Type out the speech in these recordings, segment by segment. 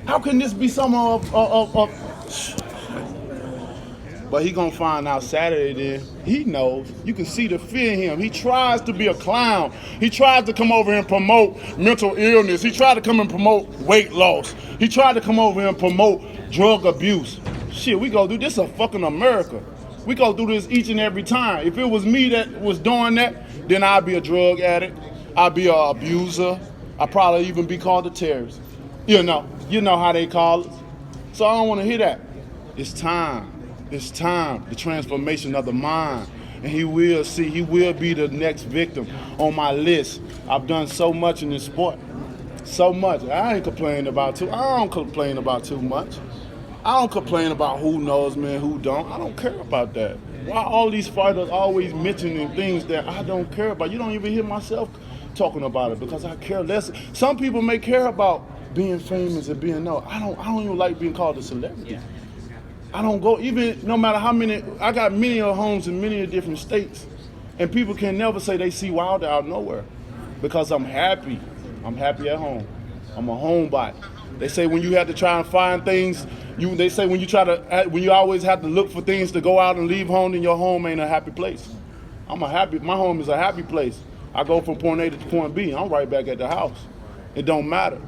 How can this be some of But he gonna find out Saturday then. He knows. You can see the fear in him. He tries to be a clown. He tries to come over here and promote mental illness. He tried to come and promote weight loss. He tried to come over here and promote drug abuse. Shit, we go do this a fucking America. We go through this each and every time. If it was me that was doing that, then I'd be a drug addict. I'd be an abuser. I'd probably even be called a terrorist. You know how they call it. So I don't want to hear that. It's time. It's time, the transformation of the mind. And he will be the next victim on my list. I've done so much in this sport. So much. I don't complain about too much. I don't complain about who knows me and who don't. I don't care about that. Why all these fighters always mentioning things that I don't care about? You don't even hear myself talking about it because I care less. Some people may care about being famous and being known. I don't even like being called a celebrity. Yeah. I don't go, even no matter how many, I got many homes in many different states, and people can never say they see Wilder out of nowhere because I'm happy. I'm happy at home. I'm a homebody. They say when you have to try and find things, they say when you always have to look for things to go out and leave home, then your home ain't a happy place. My home is a happy place. I go from point A to point B, I'm right back at the house. It don't matter.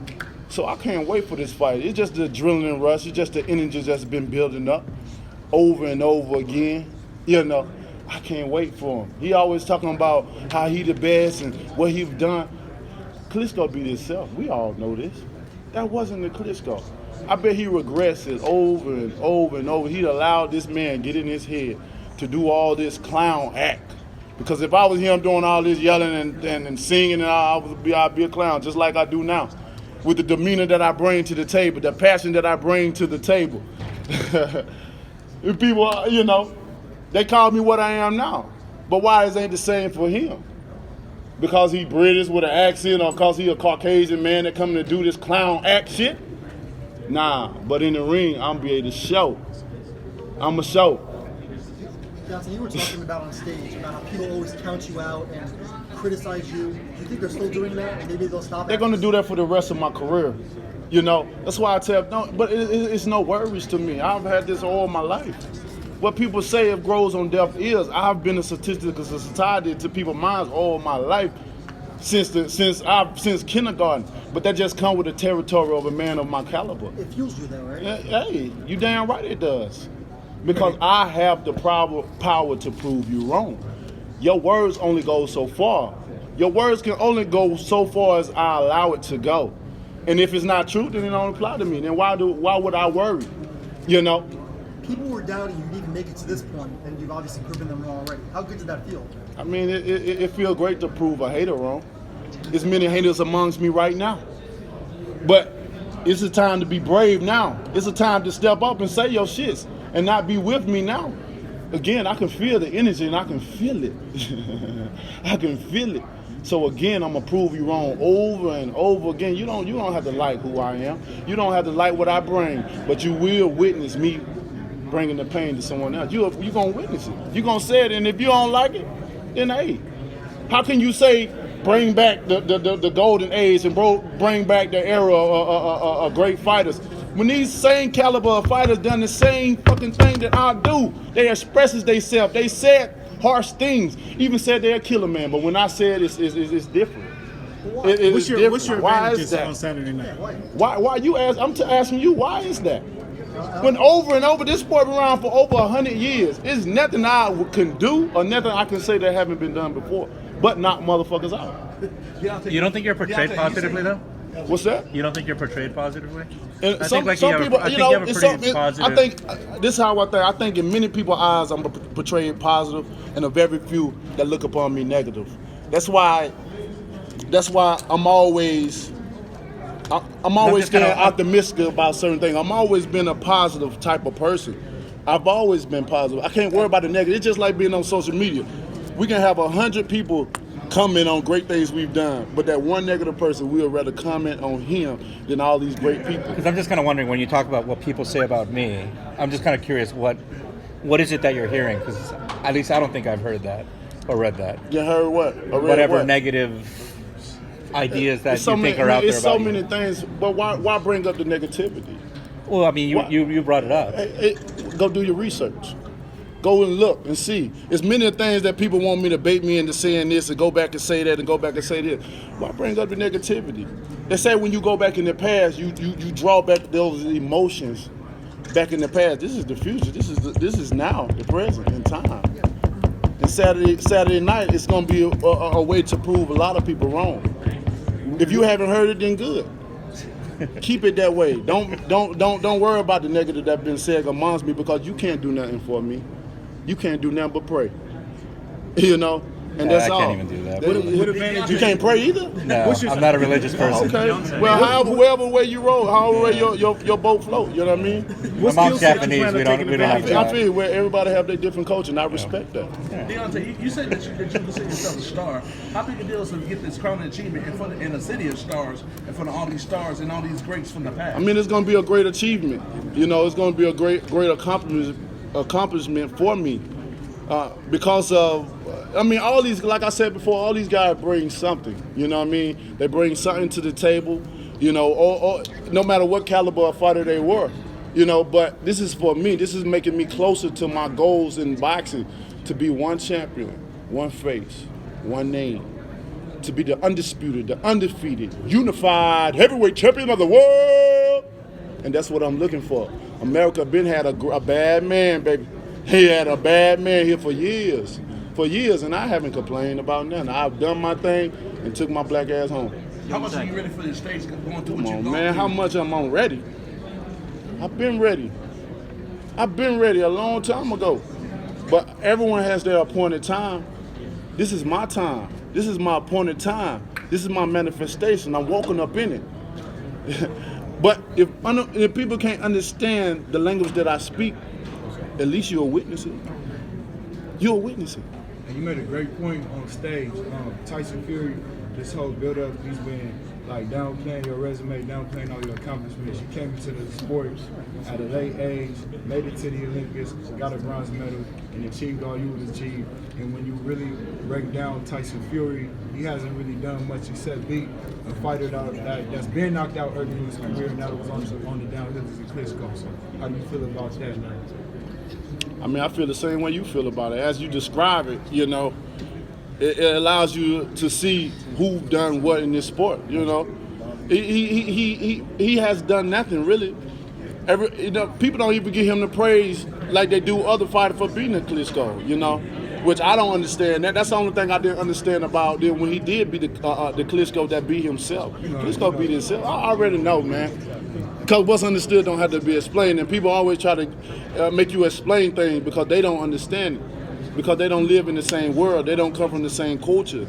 So I can't wait for this fight. It's just the adrenaline rush. It's just the energy that's been building up over and over again. I can't wait for him. He always talking about how he the best and what he's done. Klitschko beat himself. We all know this. That wasn't the Klitschko. I bet he regrets it over and over and over. He'd allowed this man get in his head to do all this clown act. Because if I was him doing all this yelling and singing, I'd be a clown just like I do now. With the demeanor that I bring to the table, the passion that I bring to the table. People, they call me what I am now. But why it ain't the same for him? Because he British with an accent or because he a Caucasian man that coming to do this clown act shit? Nah, but in the ring, I'm be able to show. I'm a show. Deontay, you were talking about on stage about how people always count you out and criticize you. Do you think they're still doing that? And maybe they'll stop. They're going to do that for the rest of my career. That's why I tell them, but it's no worries to me. I've had this all my life. What people say it grows on deaf ears. I've been a statistic of society to people's minds all my life since kindergarten. But that just comes with the territory of a man of my caliber. It fuels you though, right? Hey, you damn right it does. Because I have the power to prove you wrong. Your words only go so far. Your words can only go so far as I allow it to go. And if it's not true, then it don't apply to me. Then why would I worry? People were doubting you even make it to this point, and you've obviously proven them wrong already. How good did that feel? I mean, it feels great to prove a hater wrong. There's many haters amongst me right now. But it's a time to be brave now. It's a time to step up and say your shits and not be with me now. Again, I can feel the energy and I can feel it. I can feel it. So again, I'm gonna prove you wrong over and over again. You don't have to like who I am. You don't have to like what I bring, but you will witness me bringing the pain to someone else. You're gonna witness it. You're gonna say it, and if you don't like it, then hey, how can you say bring back the golden age and bring back the era of great fighters when these same caliber of fighters done the same fucking thing that I do? They expresses themselves. They said harsh things. Even said they'll kill a man, but when I said it's different. What's your advantages that? On Saturday night? Why you ask? I'm asking you. Why is that? When over and over, this sport been around for over 100 years. There's nothing I can do or nothing I can say that haven't been done before, but knock motherfuckers out. You don't think you're portrayed positively though? What's that? You don't think you're portrayed positively? And some people, you know, I think this is how I think. I think in many people's eyes, I'm portrayed positive, and a very few that look upon me negative. That's why I'm always staying optimistic about certain things. I'm always been a positive type of person. I've always been positive. I can't worry about the negative. It's just like being on social media. We can have 100 people comment on great things we've done, but that one negative person, we'll rather comment on him than all these great people. Because I'm just kind of wondering, when you talk about what people say about me, I'm just kind of curious, what is it that you're hearing? Because at least I don't think I've heard that or read that. You heard what? Whatever negative ideas that It's so you think many, are out there it's so about many you. things, but why bring up the negativity? Well, I mean, you brought it up. Go do your research. Go and look and see. It's many things that people want me to bait me into saying this and go back and say that and go back and say this. Why bring up the negativity? They say when you go back in the past, you draw back those emotions back in the past. This is the future. This is now, the present, in time. And Saturday night, it's going to be a way to prove a lot of people wrong. If you haven't heard it, then good. Keep it that way. Don't worry about the negative that's been said amongst me, because you can't do nothing for me. You can't do nothing but pray. You know? And that's all. I can't even do that. What advantage? You can't pray either? No, I'm not a religious person. Okay. Well, wherever way you roll, however way your boat float, you know what I mean? My mom's Japanese. We don't have I that. feel where everybody have their different culture, and I respect that. Deontay, you said that you consider yourself a star. How big a deal is it to get this crowning achievement in a city of stars, in front of all these stars and all these greats from the past? I mean, it's going to be a great achievement. You know, it's going to be a great accomplishment for me, because of, I mean, all these, like I said before, all these guys bring something. You know what I mean? They bring something to the table. You know, or no matter what caliber of fighter they were. You know, but this is for me. This is making me closer to my goals in boxing, to be one champion, one face, one name, to be the undisputed, the undefeated, unified heavyweight champion of the world. And that's what I'm looking for. America had a bad man, baby. He had a bad man here for years, and I haven't complained about nothing. I've done my thing and took my black ass home. How much are you ready for the stage going through what Come you're on, going man, through? how much am I ready? I've been ready. I've been ready a long time ago. But everyone has their appointed time. This is my time. This is my appointed time. This is my manifestation. I'm walking up in it. But if people can't understand the language that I speak, at least you'll witness it. You'll witness it. And you made a great point on stage. Tyson Fury, this whole build-up, he's been like downplaying your resume, downplaying all your accomplishments. You came into the sport at a late age, made it to the Olympics, got a bronze medal, and achieved all you would achieve. And when you really break down Tyson Fury, he hasn't really done much except beat a fighter that's been knocked out early in his career, and that was on the downhill as a Klitschko. So how do you feel about that now? I mean, I feel the same way you feel about it. As you describe it, you know, it allows you to see who done what in this sport. You know, he has done nothing really. People don't even give him the praise like they do other fighters for beating a Klitschko. You know, which I don't understand. That's the only thing I didn't understand about it when he did beat the Klitschko that beat himself. Klitschko beat himself. I already know, man. Because what's understood don't have to be explained, and people always try to make you explain things because they don't understand it, because they don't live in the same world, they don't come from the same culture.